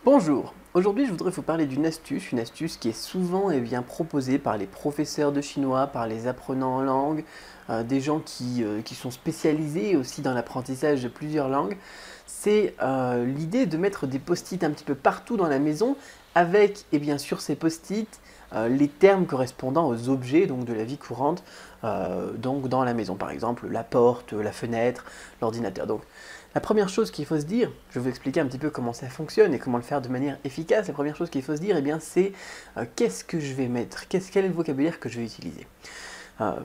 Bonjour, aujourd'hui je voudrais vous parler d'une astuce qui est souvent proposée par les professeurs de chinois, par les apprenants en langue, des gens qui sont spécialisés aussi dans l'apprentissage de plusieurs langues. C'est l'idée de mettre des post-it un petit peu partout dans la maison avec, sur ces post-it, les termes correspondant aux objets donc, de la vie courante donc dans la maison. Par exemple, la porte, la fenêtre, l'ordinateur. Donc, la première chose qu'il faut se dire, je vais vous expliquer un petit peu comment ça fonctionne et comment le faire de manière efficace. La première chose qu'il faut se dire, c'est qu'est-ce que je vais mettre, quel est le vocabulaire que je vais utiliser.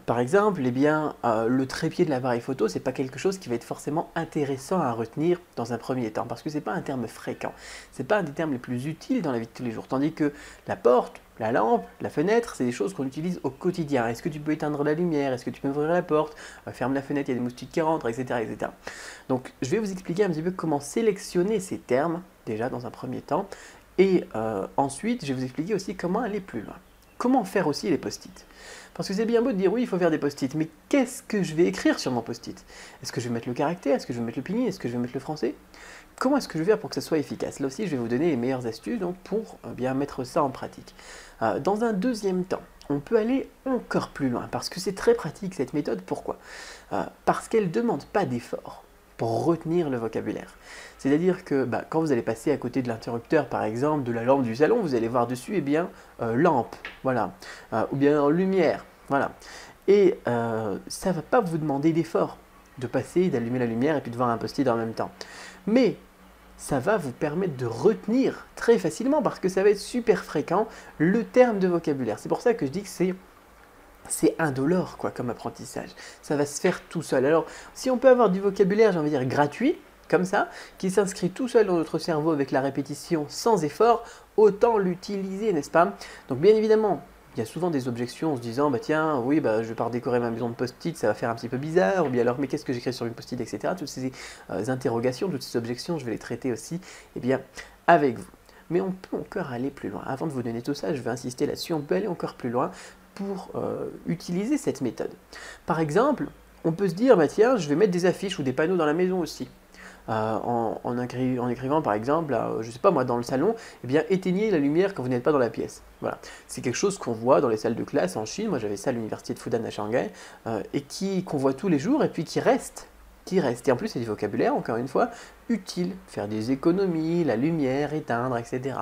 Par exemple, le trépied de l'appareil photo, c'est pas quelque chose qui va être forcément intéressant à retenir dans un premier temps, parce que c'est pas un terme fréquent, c'est pas un des termes les plus utiles dans la vie de tous les jours, tandis que la porte, la lampe, la fenêtre, c'est des choses qu'on utilise au quotidien. Est-ce que tu peux éteindre la lumière? Est-ce que tu peux ouvrir la porte? Ferme la fenêtre, il y a des moustiques qui rentrent, etc., etc. Donc, je vais vous expliquer un petit peu comment sélectionner ces termes, déjà dans un premier temps, et ensuite, je vais vous expliquer aussi comment aller plus loin. Comment faire aussi les post-it? Parce que c'est bien beau de dire oui, il faut faire des post-it, mais qu'est-ce que je vais écrire sur mon post-it? Est-ce que je vais mettre le caractère? Est-ce que je vais mettre le pinyin? Est-ce que je vais mettre le français? Comment est-ce que je vais faire pour que ça soit efficace? Là aussi, je vais vous donner les meilleures astuces donc, pour bien mettre ça en pratique. Dans un deuxième temps, on peut aller encore plus loin, parce que c'est très pratique cette méthode. Pourquoi? Parce qu'elle ne demande pas d'effort pour retenir le vocabulaire. C'est-à-dire que quand vous allez passer à côté de l'interrupteur, par exemple, de la lampe du salon, vous allez voir dessus, lampe, voilà, ou bien lumière, voilà. Et ça ne va pas vous demander d'effort de passer, d'allumer la lumière et puis de voir un post-it en même temps. Mais ça va vous permettre de retenir très facilement parce que ça va être super fréquent le terme de vocabulaire. C'est pour ça que je dis que c'est indolore quoi, comme apprentissage. Ça va se faire tout seul. Alors, si on peut avoir du vocabulaire, j'ai envie de dire gratuit, comme ça, qui s'inscrit tout seul dans notre cerveau avec la répétition sans effort, autant l'utiliser, n'est-ce pas? Donc, bien évidemment, il y a souvent des objections en se disant tiens, oui, je vais pas redécorer ma maison de post-it, ça va faire un petit peu bizarre, ou bien alors, mais qu'est-ce que j'écris sur une post-it, etc. Toutes ces interrogations, toutes ces objections, je vais les traiter aussi avec vous. Mais on peut encore aller plus loin. Avant de vous donner tout ça, je vais insister là-dessus, on peut aller encore plus loin pour utiliser cette méthode. Par exemple, on peut se dire, tiens, je vais mettre des affiches ou des panneaux dans la maison aussi. En écrivant par exemple, je ne sais pas moi, dans le salon, éteignez la lumière quand vous n'êtes pas dans la pièce. Voilà. C'est quelque chose qu'on voit dans les salles de classe en Chine, moi j'avais ça à l'université de Fudan à Shanghai, et qu'on voit tous les jours et puis qui reste. Et en plus c'est du vocabulaire, encore une fois, utile, faire des économies, la lumière, éteindre, etc.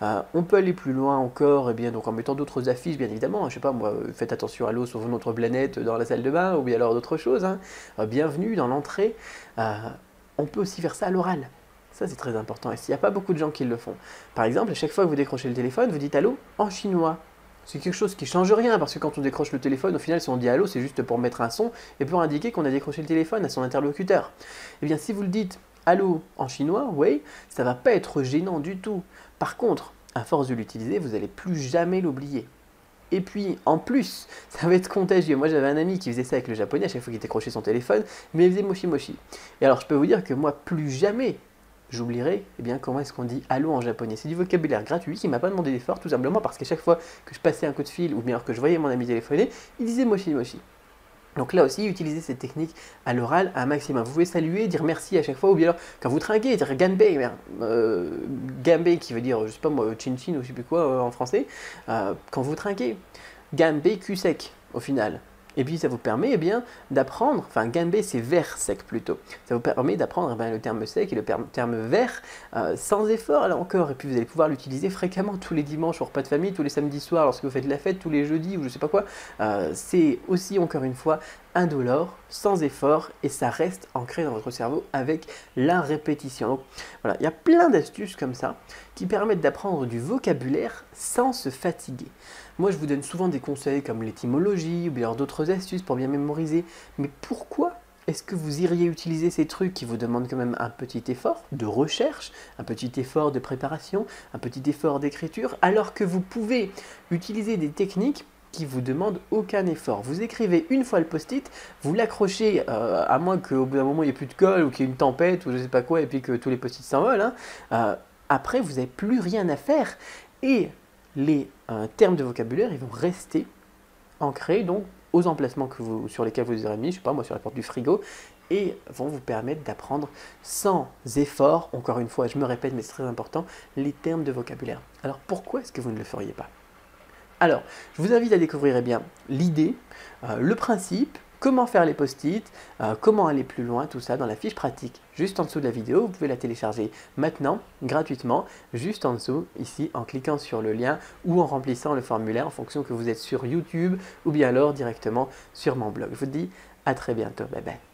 On peut aller plus loin encore, donc en mettant d'autres affiches, bien évidemment, je sais pas moi, faites attention à l'eau sur notre planète dans la salle de bain, ou bien alors d'autres choses, bienvenue dans l'entrée. On peut aussi faire ça à l'oral. Ça, c'est très important. Et s'il n'y a pas beaucoup de gens qui le font. Par exemple, à chaque fois que vous décrochez le téléphone, vous dites allô en chinois. C'est quelque chose qui ne change rien, parce que quand on décroche le téléphone, au final, si on dit allô, c'est juste pour mettre un son et pour indiquer qu'on a décroché le téléphone à son interlocuteur. Si vous le dites allô en chinois, oui, ça ne va pas être gênant du tout. Par contre, à force de l'utiliser, vous n'allez plus jamais l'oublier. Et puis, en plus, ça va être contagieux. Moi, j'avais un ami qui faisait ça avec le japonais à chaque fois qu'il décrochait son téléphone, mais il faisait moshi moshi. Et alors, je peux vous dire que moi, plus jamais, j'oublierai comment est-ce qu'on dit allô en japonais. C'est du vocabulaire gratuit qui ne m'a pas demandé d'effort, tout simplement parce qu'à chaque fois que je passais un coup de fil, ou bien alors que je voyais mon ami téléphoner, il disait moshi moshi. Donc là aussi, utilisez cette technique à l'oral à un maximum. Vous pouvez saluer, dire merci à chaque fois, ou bien alors quand vous trinquez, dire ganbei, ganbei qui veut dire, je sais pas moi, chin chin ou je sais plus quoi en français, quand vous trinquez, ganbei cul sec au final. Et puis ça vous permet d'apprendre, enfin ganbei c'est vert sec plutôt, ça vous permet d'apprendre le terme sec et le terme vert sans effort là encore, et puis vous allez pouvoir l'utiliser fréquemment tous les dimanches au repas de famille, tous les samedis soirs lorsque vous faites la fête, tous les jeudis ou je sais pas quoi. C'est aussi encore une fois indolore, sans effort, et ça reste ancré dans votre cerveau avec la répétition. Donc voilà, il y a plein d'astuces comme ça qui permettent d'apprendre du vocabulaire sans se fatiguer. Moi, je vous donne souvent des conseils comme l'étymologie ou bien d'autres astuces pour bien mémoriser. Mais pourquoi est-ce que vous iriez utiliser ces trucs qui vous demandent quand même un petit effort de recherche, un petit effort de préparation, un petit effort d'écriture, alors que vous pouvez utiliser des techniques qui vous demandent aucun effort. Vous écrivez une fois le post-it, vous l'accrochez, à moins qu'au bout d'un moment il n'y ait plus de colle ou qu'il y ait une tempête ou je ne sais pas quoi et puis que tous les post-it s'envolent. Après, vous n'avez plus rien à faire et les termes de vocabulaire ils vont rester ancrés donc aux emplacements sur lesquels vous les aurez mis, je sais pas moi sur la porte du frigo, et vont vous permettre d'apprendre sans effort, encore une fois, je me répète, mais c'est très important, les termes de vocabulaire. Alors pourquoi est-ce que vous ne le feriez pas? Alors, je vous invite à découvrir bien l'idée, le principe, comment faire les post-it, comment aller plus loin, tout ça dans la fiche pratique juste en dessous de la vidéo. Vous pouvez la télécharger maintenant, gratuitement, juste en dessous, ici, en cliquant sur le lien ou en remplissant le formulaire en fonction que vous êtes sur YouTube ou bien alors directement sur mon blog. Je vous dis à très bientôt. Bye bye.